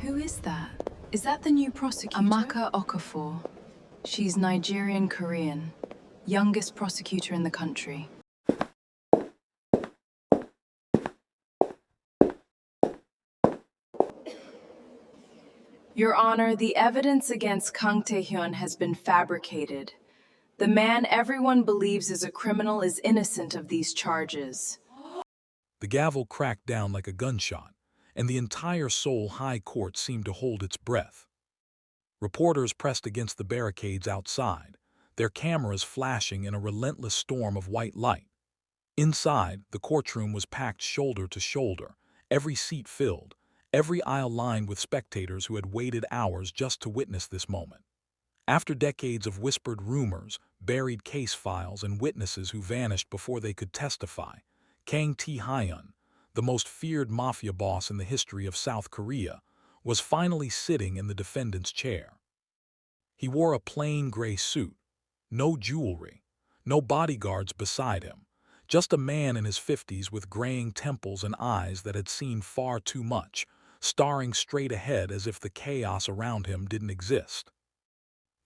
Who is that? Is that the new prosecutor? Amaka Okafor. She's Nigerian Korean, youngest prosecutor in the country. Your Honor, the evidence against Kang Tae-hyun has been fabricated. The man everyone believes is a criminal is innocent of these charges. The gavel cracked down like a gunshot, and the entire Seoul High Court seemed to hold its breath. Reporters pressed against the barricades outside, their cameras flashing in a relentless storm of white light. Inside, the courtroom was packed shoulder to shoulder, every seat filled, every aisle lined with spectators who had waited hours just to witness this moment. After decades of whispered rumors, buried case files, and witnesses who vanished before they could testify, Kang Tae-hyun, the most feared mafia boss in the history of South Korea, was finally sitting in the defendant's chair. He wore a plain gray suit, no jewelry, no bodyguards beside him, just a man in his 50s with graying temples and eyes that had seen far too much, staring straight ahead as if the chaos around him didn't exist.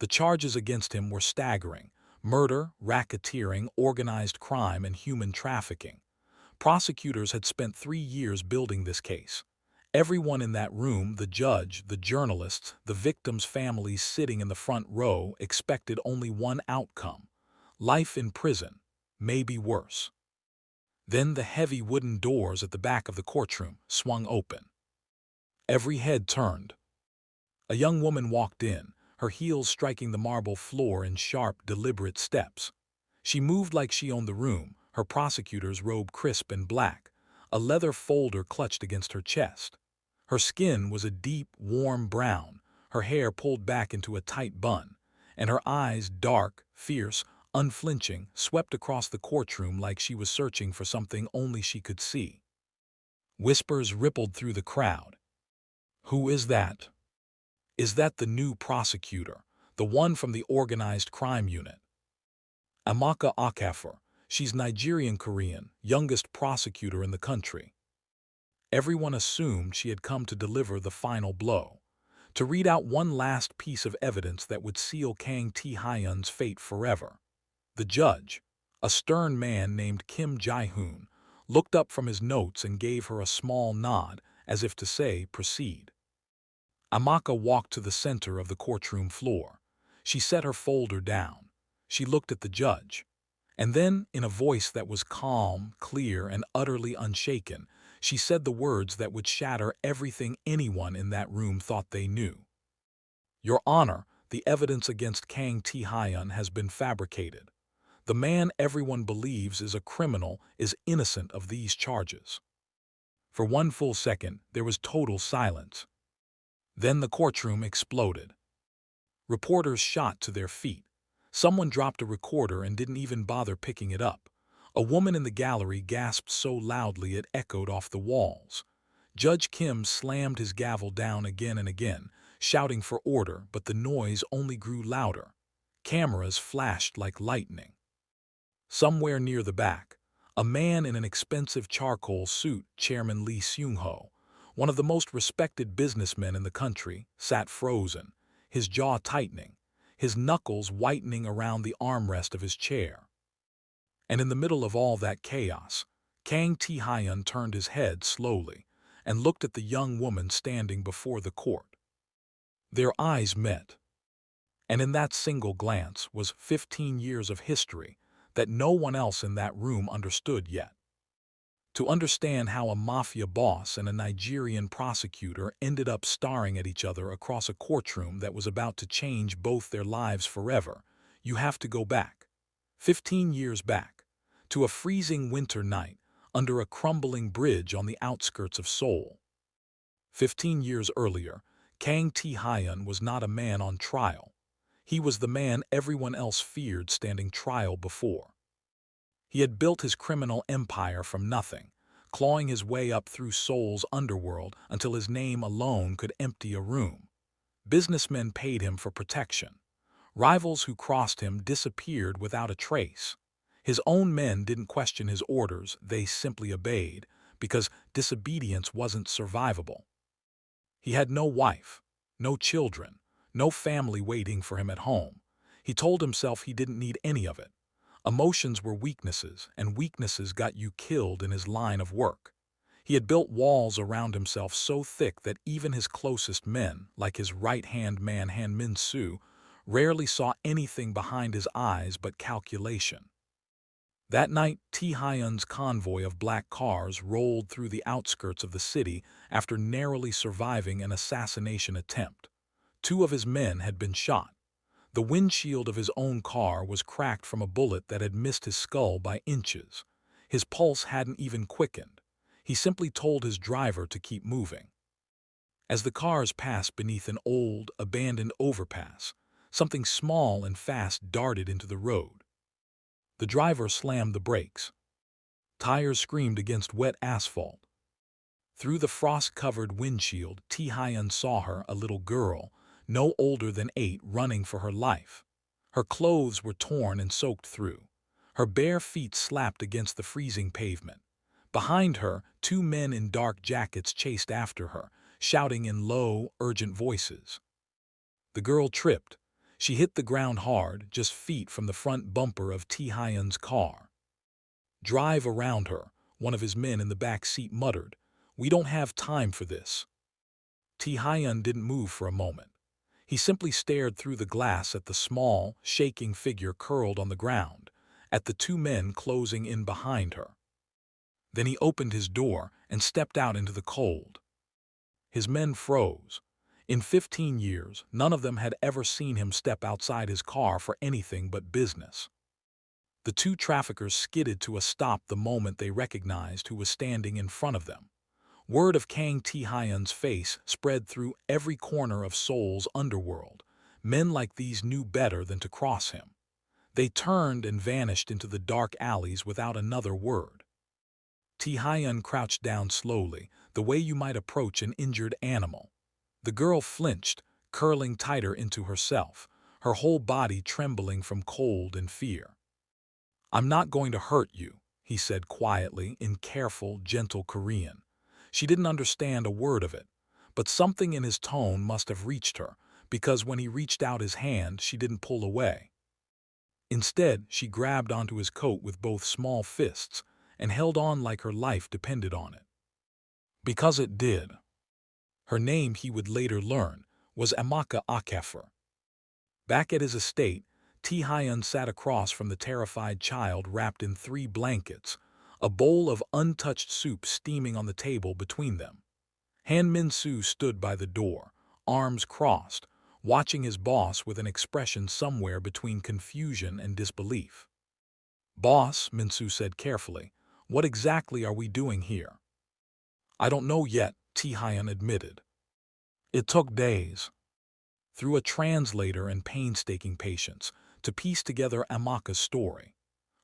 The charges against him were staggering: murder, racketeering, organized crime, and human trafficking. Prosecutors had spent 3 years building this case. Everyone in that room, the judge, the journalists, the victims' families sitting in the front row, expected only one outcome: life in prison, maybe worse. Then the heavy wooden doors at the back of the courtroom swung open. Every head turned. A young woman walked in, her heels striking the marble floor in sharp, deliberate steps. She moved like she owned the room, her prosecutor's robe crisp and black, a leather folder clutched against her chest. Her skin was a deep, warm brown, her hair pulled back into a tight bun, and her eyes, dark, fierce, unflinching, swept across the courtroom like she was searching for something only she could see. Whispers rippled through the crowd. "Who is that? Is that the new prosecutor, the one from the organized crime unit?" Amaka Okafor, she's Nigerian Korean, youngest prosecutor in the country. Everyone assumed she had come to deliver the final blow, to read out one last piece of evidence that would seal Kang Tae-hyun's fate forever. The judge, a stern man named Kim Jae-hoon, looked up from his notes and gave her a small nod, as if to say, "Proceed." Amaka walked to the center of the courtroom floor. She set her folder down. She looked at the judge. And then, in a voice that was calm, clear, and utterly unshaken, she said the words that would shatter everything anyone in that room thought they knew. "Your Honor, the evidence against Kang Tae-hyun has been fabricated. The man everyone believes is a criminal is innocent of these charges." For one full second, there was total silence. Then the courtroom exploded. Reporters shot to their feet. Someone dropped a recorder and didn't even bother picking it up. A woman in the gallery gasped so loudly it echoed off the walls. Judge Kim slammed his gavel down again and again, shouting for order, but the noise only grew louder. Cameras flashed like lightning. Somewhere near the back, a man in an expensive charcoal suit, Chairman Lee Seung-ho, one of the most respected businessmen in the country, sat frozen, his jaw tightening, his knuckles whitening around the armrest of his chair. And in the middle of all that chaos, Kang Tae-hyun turned his head slowly and looked at the young woman standing before the court. Their eyes met, and in that single glance was 15 years of history that no one else in that room understood yet. To understand how a mafia boss and a Nigerian prosecutor ended up staring at each other across a courtroom that was about to change both their lives forever, you have to go back, 15 years back, to a freezing winter night under a crumbling bridge on the outskirts of Seoul. 15 years earlier, Kang Tae-hyun was not a man on trial. He was the man everyone else feared standing trial before. He had built his criminal empire from nothing, clawing his way up through Seoul's underworld until his name alone could empty a room. Businessmen paid him for protection. Rivals who crossed him disappeared without a trace. His own men didn't question his orders, they simply obeyed, because disobedience wasn't survivable. He had no wife, no children, no family waiting for him at home. He told himself he didn't need any of it. Emotions were weaknesses, and weaknesses got you killed in his line of work. He had built walls around himself so thick that even his closest men, like his right-hand man Han Min-soo, rarely saw anything behind his eyes but calculation. That night, Tae-hyun's convoy of black cars rolled through the outskirts of the city after narrowly surviving an assassination attempt. 2 of his men had been shot. The windshield of his own car was cracked from a bullet that had missed his skull by inches. His pulse hadn't even quickened. He simply told his driver to keep moving. As the cars passed beneath an old, abandoned overpass, something small and fast darted into the road. The driver slammed the brakes. Tires screamed against wet asphalt. Through the frost-covered windshield, Tae-hyun saw her, a little girl, no older than 8, running for her life. Her clothes were torn and soaked through. Her bare feet slapped against the freezing pavement. Behind her, 2 men in dark jackets chased after her, shouting in low, urgent voices. The girl tripped. She hit the ground hard, just feet from the front bumper of Tae-hyun's car. "Drive around her," one of his men in the back seat muttered. "We don't have time for this." Tae-hyun didn't move for a moment. He simply stared through the glass at the small, shaking figure curled on the ground, at the 2 men closing in behind her. Then he opened his door and stepped out into the cold. His men froze. In 15 years, none of them had ever seen him step outside his car for anything but business. The 2 traffickers skidded to a stop the moment they recognized who was standing in front of them. Word of Kang Tae-hyun's face spread through every corner of Seoul's underworld. Men like these knew better than to cross him. They turned and vanished into the dark alleys without another word. Tae-hyun crouched down slowly, the way you might approach an injured animal. The girl flinched, curling tighter into herself, her whole body trembling from cold and fear. "I'm not going to hurt you," he said quietly in careful, gentle Korean. She didn't understand a word of it, but something in his tone must have reached her, because when he reached out his hand, she didn't pull away. Instead, she grabbed onto his coat with both small fists and held on like her life depended on it. Because it did. Her name, he would later learn, was Amaka Okafor. Back at his estate, Tae-hyun sat across from the terrified child wrapped in 3 blankets, a bowl of untouched soup steaming on the table between them. Han Min-soo stood by the door, arms crossed, watching his boss with an expression somewhere between confusion and disbelief. "Boss," Min-soo said carefully, "what exactly are we doing here?" "I don't know yet," Tae-hyun admitted. It took days, through a translator and painstaking patience, to piece together Amaka's story.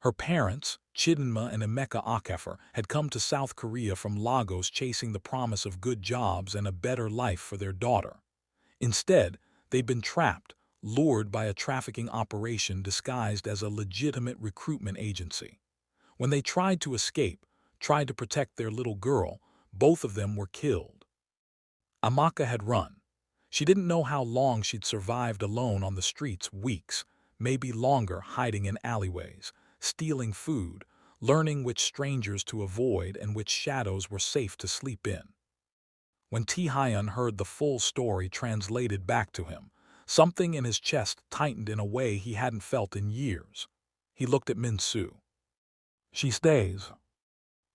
Her parents, Chidinma and Amaka Okafor, had come to South Korea from Lagos chasing the promise of good jobs and a better life for their daughter. Instead, they'd been trapped, lured by a trafficking operation disguised as a legitimate recruitment agency. When they tried to escape, tried to protect their little girl, both of them were killed. Amaka had run. She didn't know how long she'd survived alone on the streets, weeks, maybe longer, hiding in alleyways, stealing food, learning which strangers to avoid and which shadows were safe to sleep in. When Tae-hyun heard the full story translated back to him, something in his chest tightened in a way he hadn't felt in years. He looked at Min-soo. "She stays."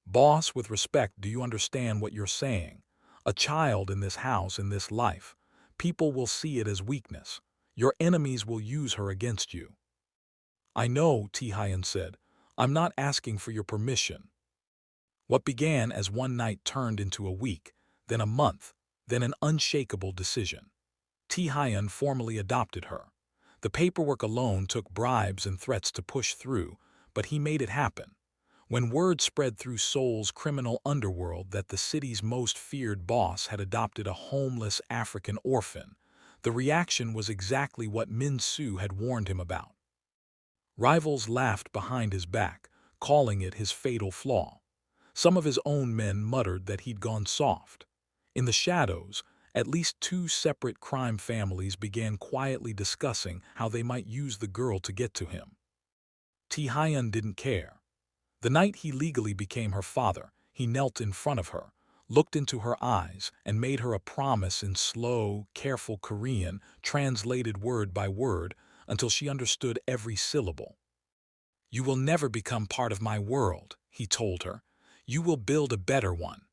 "Boss, with respect, do you understand what you're saying? A child in this house, in this life. People will see it as weakness. Your enemies will use her against you." "I know," Tae-hyun said. "I'm not asking for your permission." What began as one night turned into a week, then a month, then an unshakable decision. Tae-hyun formally adopted her. The paperwork alone took bribes and threats to push through, but he made it happen. When word spread through Seoul's criminal underworld that the city's most feared boss had adopted a homeless African orphan, the reaction was exactly what Min-soo had warned him about. Rivals laughed behind his back, calling it his fatal flaw. Some of his own men muttered that he'd gone soft. In the shadows, at least two separate crime families began quietly discussing how they might use the girl to get to him. Tae-hyun didn't care. The night he legally became her father, he knelt in front of her, looked into her eyes, and made her a promise in slow, careful Korean, translated word by word, until she understood every syllable. "You will never become part of my world," he told her. "You will build a better one."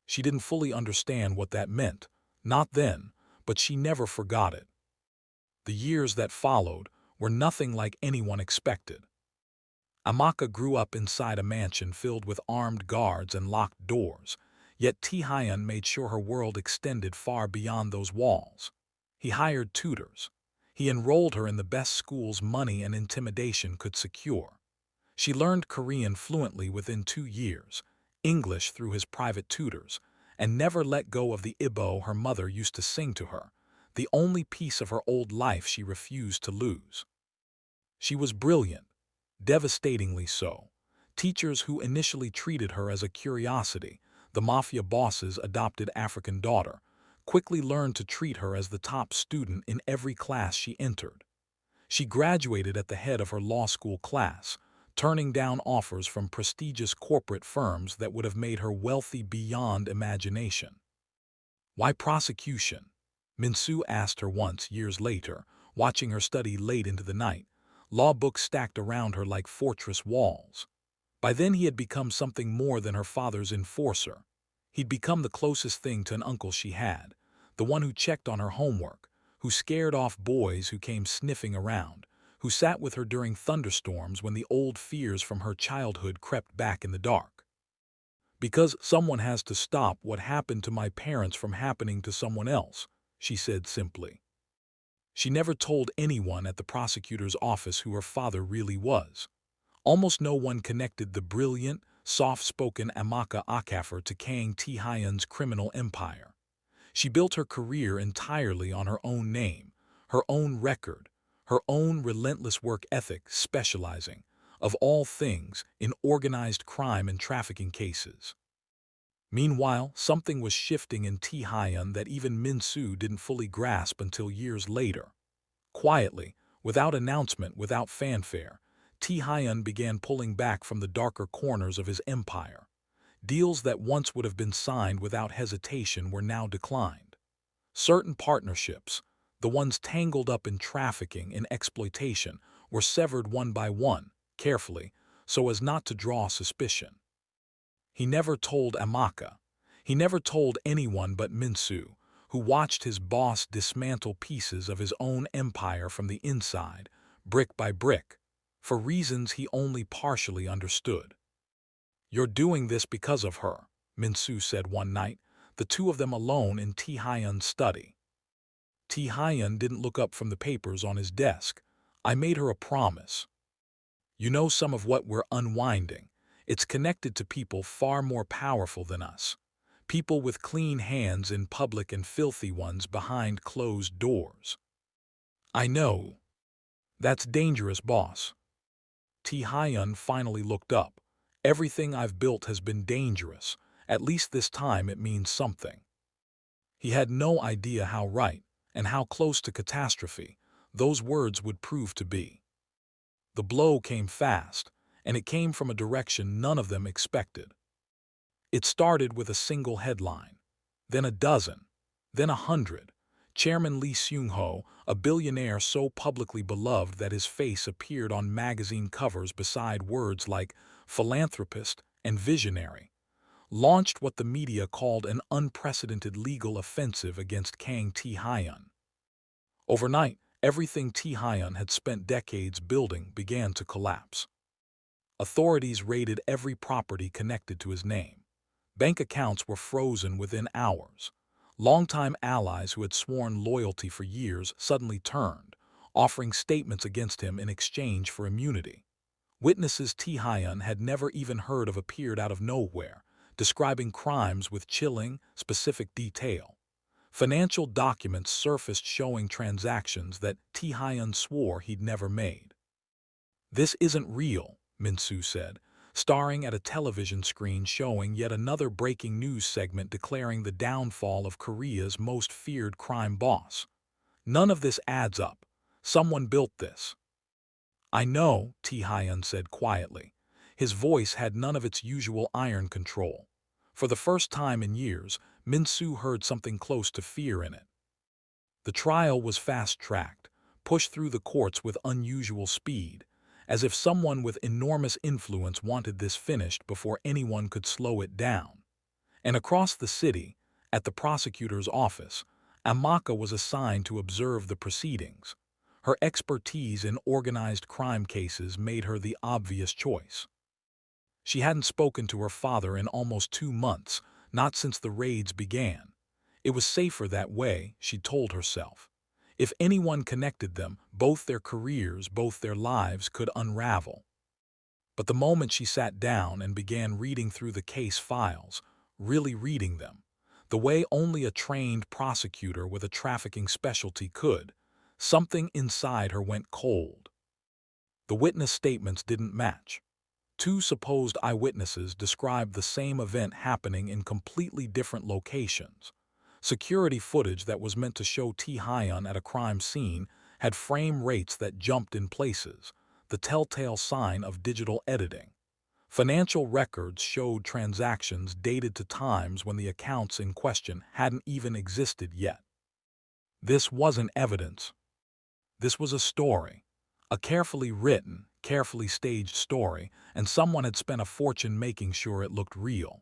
She didn't fully understand what that meant, not then, but she never forgot it. The years that followed were nothing like anyone expected. Amaka grew up inside a mansion filled with armed guards and locked doors, yet Tae-hyun made sure her world extended far beyond those walls. He hired tutors. He enrolled her in the best schools money and intimidation could secure. She learned Korean fluently within 2 years, English through his private tutors, and never let go of the ibo her mother used to sing to her, the only piece of her old life she refused to lose. She was brilliant, devastatingly so. Teachers who initially treated her as a curiosity, the Mafia boss's adopted African daughter, quickly learned to treat her as the top student in every class she entered. She graduated at the head of her law school class, turning down offers from prestigious corporate firms that would have made her wealthy beyond imagination. "Why prosecution?" Minsu asked her once, years later, watching her study late into the night, law books stacked around her like fortress walls. By then he had become something more than her father's enforcer. He'd become the closest thing to an uncle she had, the one who checked on her homework, who scared off boys who came sniffing around, who sat with her during thunderstorms when the old fears from her childhood crept back in the dark. "Because someone has to stop what happened to my parents from happening to someone else," she said simply. She never told anyone at the prosecutor's office who her father really was. Almost no one connected the brilliant, soft-spoken Amaka Okafor to Kang Tae-hyun's criminal empire. She built her career entirely on her own name, her own record, her own relentless work ethic, specializing, of all things, in organized crime and trafficking cases. Meanwhile, something was shifting in Tae-hyun that even Minsu didn't fully grasp until years later. Quietly, without announcement, without fanfare, Tae-hyun began pulling back from the darker corners of his empire. Deals that once would have been signed without hesitation were now declined. Certain partnerships, the ones tangled up in trafficking and exploitation, were severed one by one, carefully, so as not to draw suspicion. He never told Amaka. He never told anyone but Minsu, who watched his boss dismantle pieces of his own empire from the inside, brick by brick, for reasons he only partially understood. "You're doing this because of her," Minsu said one night, the two of them alone in Tae-hyun's study. Tae-hyun didn't look up from the papers on his desk. "I made her a promise. You know, some of what we're unwinding, it's connected to people far more powerful than us. People with clean hands in public and filthy ones behind closed doors." "I know. That's dangerous, boss." Tae-hyun finally looked up. "Everything I've built has been dangerous. At least this time it means something." He had no idea how right, and how close to catastrophe, those words would prove to be. The blow came fast, and it came from a direction none of them expected. It started with a single headline, then a dozen, then 100. Chairman Lee Seung-ho, a billionaire so publicly beloved that his face appeared on magazine covers beside words like philanthropist and visionary, launched what the media called an unprecedented legal offensive against Kang Tae-hyun. Overnight, everything Tae-hyun had spent decades building began to collapse. Authorities raided every property connected to his name. Bank accounts were frozen within hours. Longtime allies who had sworn loyalty for years suddenly turned, offering statements against him in exchange for immunity. Witnesses Tae-hyun had never even heard of appeared out of nowhere, describing crimes with chilling, specific detail. Financial documents surfaced showing transactions that Tae-hyun swore he'd never made. "This isn't real," Minsu said. staring at a television screen showing yet another breaking news segment declaring the downfall of Korea's most feared crime boss. None of this adds up. Someone built this. I know, Tae-hyun said quietly. His voice had none of its usual iron control. For the first time in years, Min-soo heard something close to fear in it. The trial was fast-tracked, pushed through the courts with unusual speed, as if someone with enormous influence wanted this finished before anyone could slow it down. And across the city, at the prosecutor's office, Amaka was assigned to observe the proceedings. Her expertise in organized crime cases made her the obvious choice. She hadn't spoken to her father in almost 2 months, not since the raids began. It was safer that way, she told herself. If anyone connected them, both their careers, both their lives could unravel. But the moment she sat down and began reading through the case files, really reading them, the way only a trained prosecutor with a trafficking specialty could, something inside her went cold. The witness statements didn't match. 2 supposed eyewitnesses described the same event happening in completely different locations. Security footage that was meant to show Tae-hyun at a crime scene had frame rates that jumped in places, the telltale sign of digital editing. Financial records showed transactions dated to times when the accounts in question hadn't even existed yet. This wasn't evidence. This was a story. A carefully written, carefully staged story, and someone had spent a fortune making sure it looked real.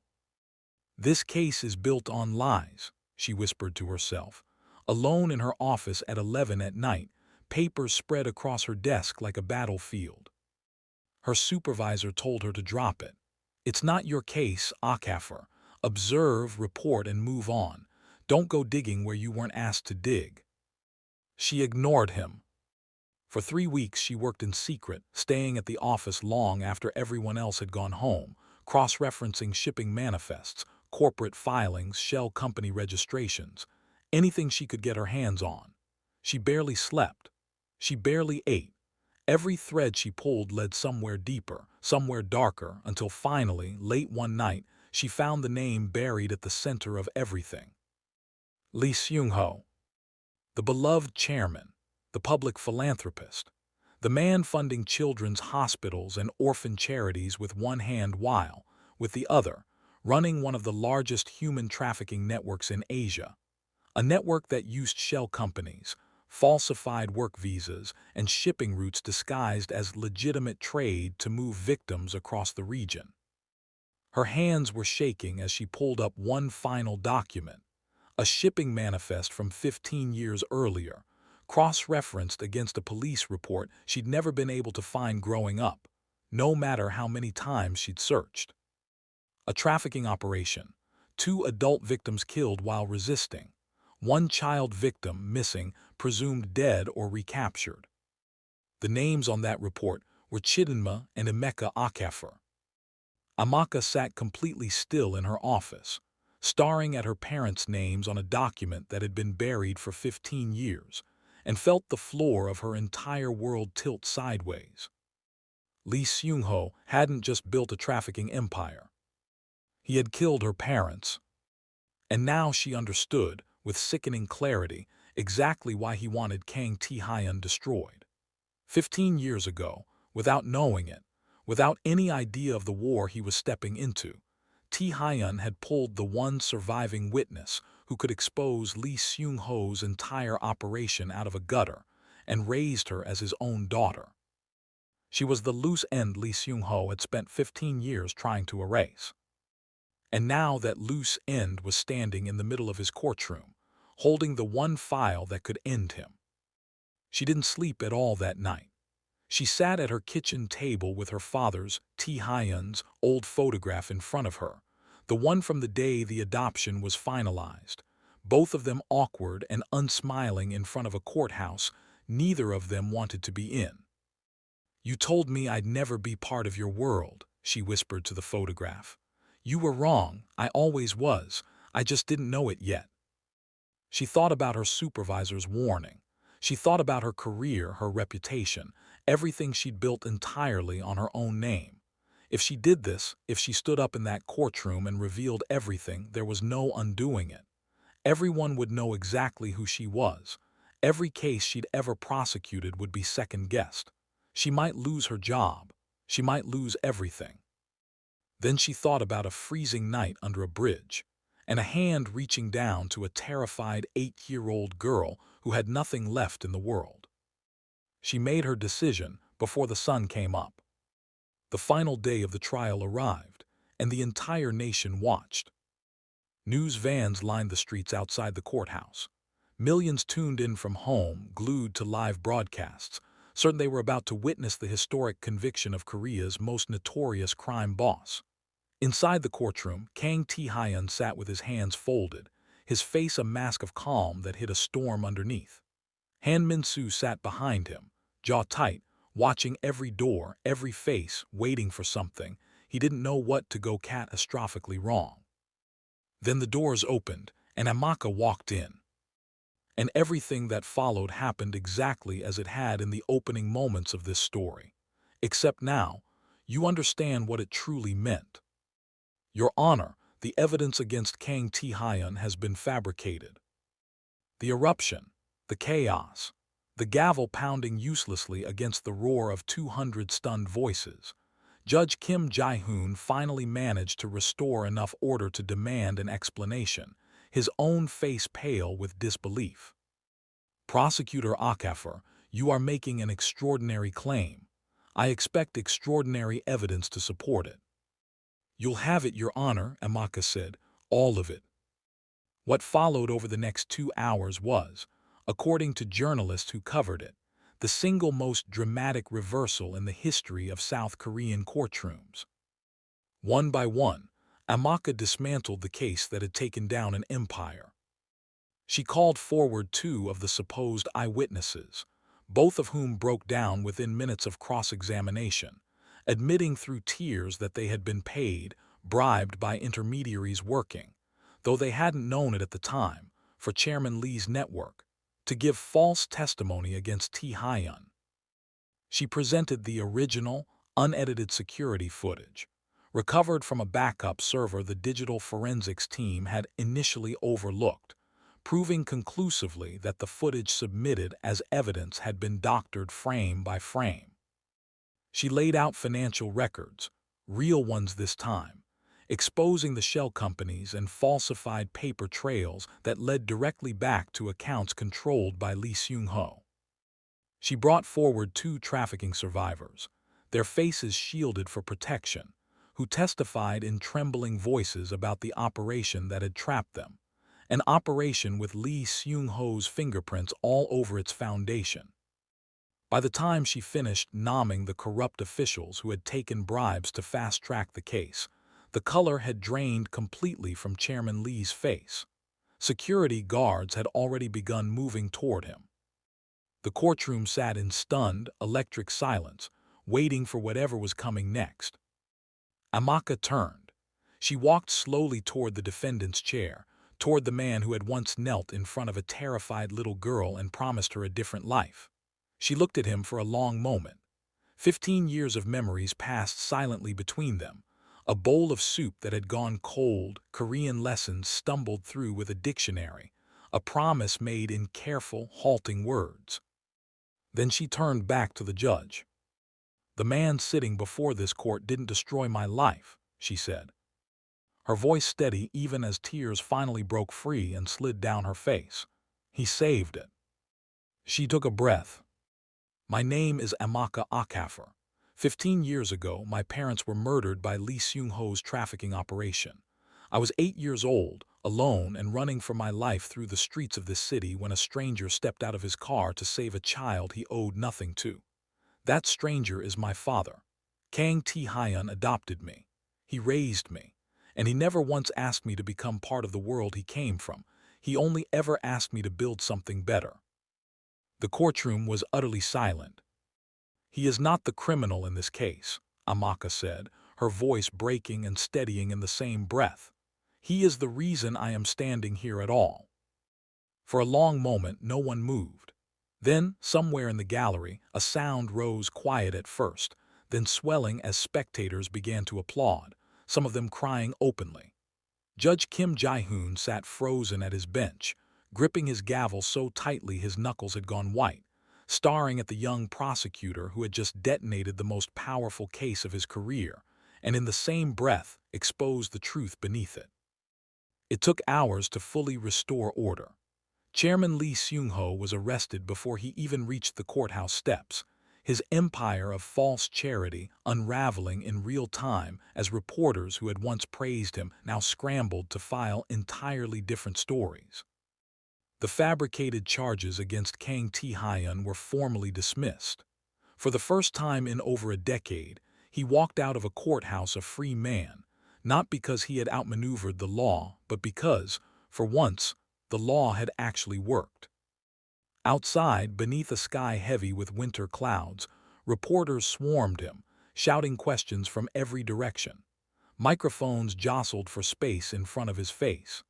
This case is built on lies, she whispered to herself. Alone in her office at 11 at night, papers spread across her desk like a battlefield. Her supervisor told her to drop it. It's not your case, Okafor. Observe, report, and move on. Don't go digging where you weren't asked to dig. She ignored him. For 3 weeks she worked in secret, staying at the office long after everyone else had gone home, cross-referencing shipping manifests, corporate filings, shell company registrations, anything she could get her hands on. She barely slept. She barely ate. Every thread she pulled led somewhere deeper, somewhere darker, until finally, late one night, she found the name buried at the center of everything. Lee Seung-ho, the beloved chairman, the public philanthropist, the man funding children's hospitals and orphan charities with one hand while, with the other, running one of the largest human trafficking networks in Asia, a network that used shell companies, falsified work visas, and shipping routes disguised as legitimate trade to move victims across the region. Her hands were shaking as she pulled up one final document, a shipping manifest from 15 years earlier, cross-referenced against a police report she'd never been able to find growing up, no matter how many times she'd searched. A trafficking operation, 2 adult victims killed while resisting, 1 child victim missing, presumed dead or recaptured. The names on that report were Chidinma and Amaka Okafor. Amaka sat completely still in her office, staring at her parents' names on a document that had been buried for 15 years, and felt the floor of her entire world tilt sideways. Lee Seung-ho hadn't just built a trafficking empire. He had killed her parents. And now she understood, with sickening clarity, exactly why he wanted Kang Tae-hyun destroyed. 15 years ago, without knowing it, without any idea of the war he was stepping into, Tae-hyun had pulled the one surviving witness who could expose Lee Seung-ho's entire operation out of a gutter and raised her as his own daughter. She was the loose end Lee Seung-ho had spent 15 years trying to erase. And now that loose end was standing in the middle of his courtroom, holding the one file that could end him. She didn't sleep at all that night. She sat at her kitchen table with her father's, Tae-hyun's, old photograph in front of her, the one from the day the adoption was finalized, both of them awkward and unsmiling in front of a courthouse neither of them wanted to be in. "You told me I'd never be part of your world," she whispered to the photograph. "You were wrong, I always was, I just didn't know it yet." She thought about her supervisor's warning. She thought about her career, her reputation, everything she'd built entirely on her own name. If she did this, if she stood up in that courtroom and revealed everything, there was no undoing it. Everyone would know exactly who she was. Every case she'd ever prosecuted would be second-guessed. She might lose her job. She might lose everything. Then she thought about a freezing night under a bridge, and a hand reaching down to a terrified 8-year-old girl who had nothing left in the world. She made her decision before the sun came up. The final day of the trial arrived, and the entire nation watched. News vans lined the streets outside the courthouse. Millions tuned in from home, glued to live broadcasts, certain they were about to witness the historic conviction of Korea's most notorious crime boss. Inside the courtroom, Kang Tae-hyun sat with his hands folded, his face a mask of calm that hid a storm underneath. Han Min-soo sat behind him, jaw tight, watching every door, every face, waiting for something. He didn't know what to go catastrophically wrong. Then the doors opened, and Amaka walked in. And everything that followed happened exactly as it had in the opening moments of this story. Except now, you understand what it truly meant. Your Honor, the evidence against Kang Tae-hyun has been fabricated. The eruption, the chaos, the gavel pounding uselessly against the roar of 200 stunned voices. Judge Kim Jae-hoon finally managed to restore enough order to demand an explanation, his own face pale with disbelief. Prosecutor Okafor, you are making an extraordinary claim. I expect extraordinary evidence to support it. You'll have it, Your Honor, Amaka said, all of it. What followed over the next 2 hours was, according to journalists who covered it, the single most dramatic reversal in the history of South Korean courtrooms. One by one, Amaka dismantled the case that had taken down an empire. She called forward 2 of the supposed eyewitnesses, both of whom broke down within minutes of cross-examination, admitting through tears that they had been paid, bribed by intermediaries working, though they hadn't known it at the time, for Chairman Lee's network, to give false testimony against Tae-hyun. She presented the original, unedited security footage, recovered from a backup server the digital forensics team had initially overlooked, proving conclusively that the footage submitted as evidence had been doctored frame by frame. She laid out financial records, real ones this time, exposing the shell companies and falsified paper trails that led directly back to accounts controlled by Lee Seung-ho. She brought forward 2 trafficking survivors, their faces shielded for protection, who testified in trembling voices about the operation that had trapped them, an operation with Lee Seung-ho's fingerprints all over its foundation. By the time she finished nomming the corrupt officials who had taken bribes to fast-track the case, the color had drained completely from Chairman Lee's face. Security guards had already begun moving toward him. The courtroom sat in stunned, electric silence, waiting for whatever was coming next. Amaka turned. She walked slowly toward the defendant's chair, toward the man who had once knelt in front of a terrified little girl and promised her a different life. She looked at him for a long moment. 15 years of memories passed silently between them. A bowl of soup that had gone cold, Korean lessons stumbled through with a dictionary, a promise made in careful, halting words. Then she turned back to the judge. The man sitting before this court didn't destroy my life, she said. Her voice steady even as tears finally broke free and slid down her face. He saved it. She took a breath. My name is Amaka Okafor. 15 years ago, my parents were murdered by Lee Seung-ho's trafficking operation. I was 8 years old, alone and running for my life through the streets of this city when a stranger stepped out of his car to save a child he owed nothing to. That stranger is my father. Kang Tae-hyun adopted me. He raised me. And he never once asked me to become part of the world he came from. He only ever asked me to build something better. The courtroom was utterly silent. He is not the criminal in this case, Amaka said, her voice breaking and steadying in the same breath. He is the reason I am standing here at all. For a long moment, no one moved. Then, somewhere in the gallery, a sound rose quiet at first, then swelling as spectators began to applaud, some of them crying openly. Judge Kim Jae-hoon sat frozen at his bench, gripping his gavel so tightly his knuckles had gone white, staring at the young prosecutor who had just detonated the most powerful case of his career, and in the same breath exposed the truth beneath it. It took hours to fully restore order. Chairman Lee Seung-ho was arrested before he even reached the courthouse steps, his empire of false charity unraveling in real time as reporters who had once praised him now scrambled to file entirely different stories. The fabricated charges against Kang Tae-hyun were formally dismissed. For the first time in over a decade, he walked out of a courthouse a free man, not because he had outmaneuvered the law, but because, for once, the law had actually worked. Outside, beneath a sky heavy with winter clouds, reporters swarmed him, shouting questions from every direction. Microphones jostled for space in front of his face.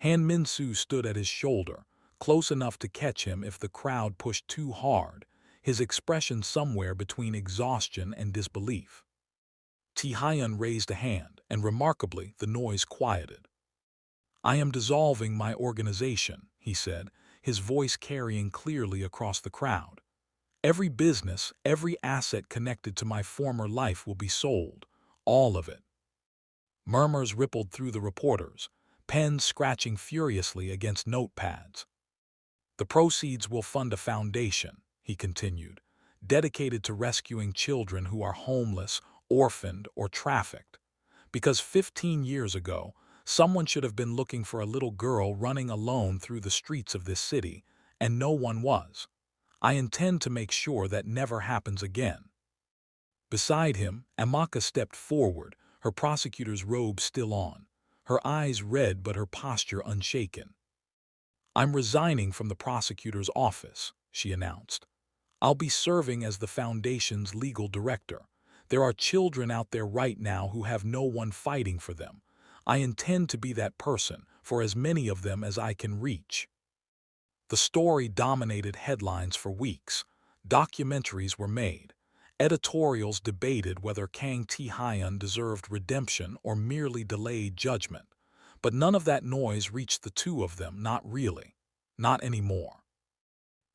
Han Min-soo stood at his shoulder, close enough to catch him if the crowd pushed too hard, his expression somewhere between exhaustion and disbelief. Tae-hyun raised a hand, and remarkably, the noise quieted. "I am dissolving my organization," he said, his voice carrying clearly across the crowd. "Every business, every asset connected to my former life will be sold, all of it." Murmurs rippled through the reporters, pens scratching furiously against notepads. "The proceeds will fund a foundation," he continued, "dedicated to rescuing children who are homeless, orphaned, or trafficked. Because 15 years ago, someone should have been looking for a little girl running alone through the streets of this city, and no one was. I intend to make sure that never happens again." Beside him, Amaka stepped forward, her prosecutor's robe still on, her eyes red but her posture unshaken. "I'm resigning from the prosecutor's office," she announced. "I'll be serving as the foundation's legal director. There are children out there right now who have no one fighting for them. I intend to be that person for as many of them as I can reach." The story dominated headlines for weeks. Documentaries were made. Editorials debated whether Kang Tae-hyun deserved redemption or merely delayed judgment. But none of that noise reached the two of them, not really. Not anymore.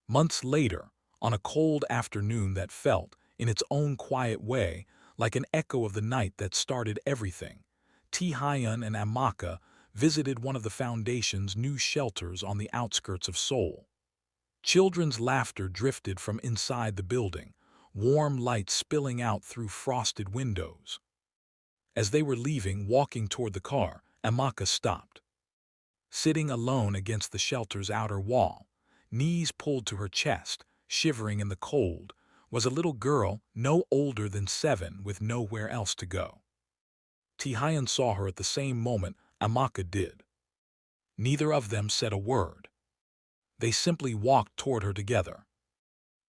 Months later, on a cold afternoon that felt, in its own quiet way, like an echo of the night that started everything, Tae-hyun and Amaka visited one of the Foundation's new shelters on the outskirts of Seoul. Children's laughter drifted from inside the building, warm light spilling out through frosted windows. As they were leaving, walking toward the car, Amaka stopped. Sitting alone against the shelter's outer wall, knees pulled to her chest, shivering in the cold, was a little girl no older than 7 with nowhere else to go. Tae-hyun saw her at the same moment Amaka did. Neither of them said a word. They simply walked toward her together.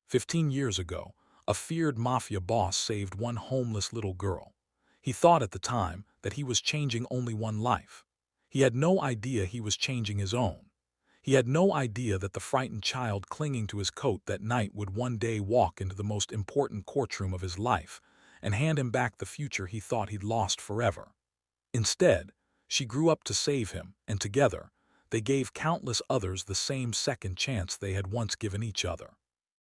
15 years ago, a feared Mafia boss saved one homeless little girl. He thought at the time that he was changing only one life. He had no idea he was changing his own. He had no idea that the frightened child clinging to his coat that night would one day walk into the most important courtroom of his life and hand him back the future he thought he'd lost forever. Instead, she grew up to save him, and together, they gave countless others the same second chance they had once given each other.